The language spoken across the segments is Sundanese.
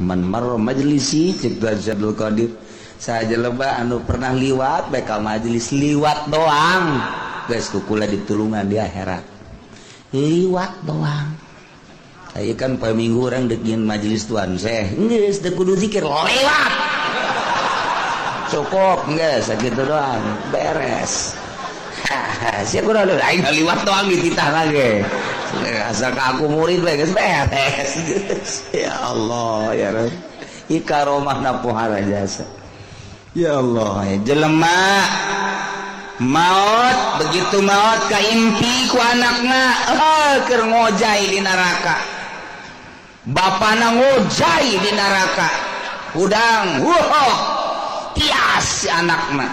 man marra majlisi cek Syaikhul Qadir saja loba anu pernah liwat bae ka majelis liwat doang geus kukula ditulungan di akhirat liwat doang. Aya kan poe Minggu urang deuk nyin majelis tuan Syekh geus teu kudu zikir lewat cukup geus sakitu doang beres. Sia kurang aing liwat doang dititah lagi asal ka aku murid we geus beres. Ya Allah ya Rabb ikaromahna pohara jasa. Ya Allah jelema maut begitu maut kaimpi ku anakna keur ngojai di neraka bapana ngojai di neraka udang tias si anakna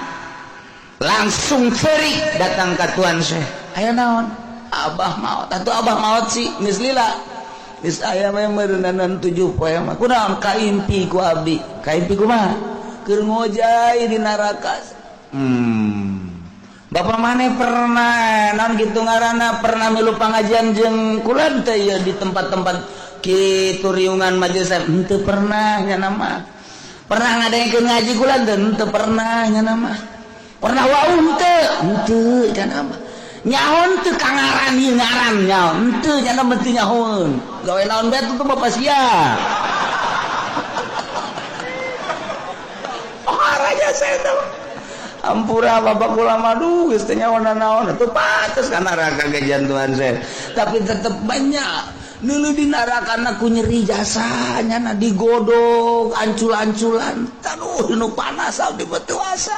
langsung cerik datang ke Tuan Syekh aya naon abah maut atuh abah maut sih geus lila geus aya mah meureunan 7 poe mah kunaon kaimpi ku abdi kaimpi kumaha keur ngojai di neraka. Bapak maneh pernah naon kitu ngaranna pernah milu pangajian jeung kula teh ya di tempat-tempat kitu riungan majelis henteu pernah nya nama pernah ngadaengkeun ngaji kula teu pernah nya nama pernah waung teu nya nama nyaon teu kangaran ieu ngaran nyaon henteu nya nama teu nyahoeun gawe naon bae tuh Bapak sia raja saya tahu ampura bapak kula madu geus teh nyaon naon atuh pates ka neraka gajian Tuhan Syekh tapi tetep banyak neuleuh di neraka ku nyeri jasanya na digodog ancul-anculan taduh nu panas abdi beuteung asa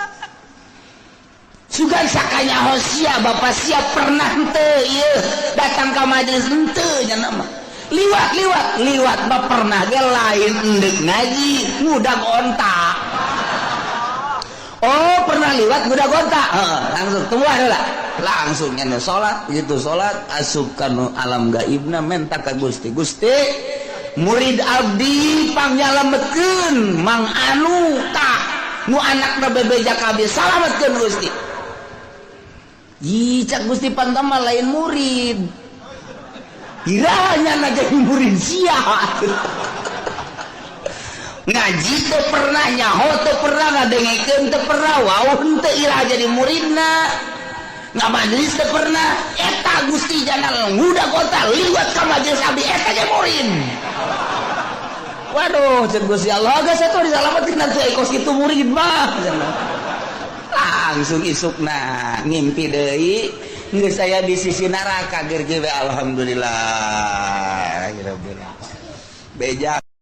sugan sakanya hosia bapak sia pernah henteu ieu datang ka majelis henteu nya nama liwat mah pernah ge lain endek ngaji ngudag ontak. Oh pernah liwat budak gonta langsung tunggu adalah langsung nyana sholat gitu sholat asup kanu alam gaibna menta ka Gusti murid abdi pangjalametkeun Mang Anu tah nu anakna bebeja kabeh salametkeun Gusti cak Gusti pantama lain murid iranya na jadi murid sia ngaji teu pernah nyaho teu pernah ngadengekeun teu pernah wauh teu irah jadi muridna ngamajelis teu pernah eta Gusti janal ngudag kota liwat ka majelis abdi eta ge murid waduh ceuk Gusti Allah geus eta disalametkeun teu ekos kitu murid mah langsung isukna ngimpi deui geus aya di sisi neraka ger ge alhamdulillah beja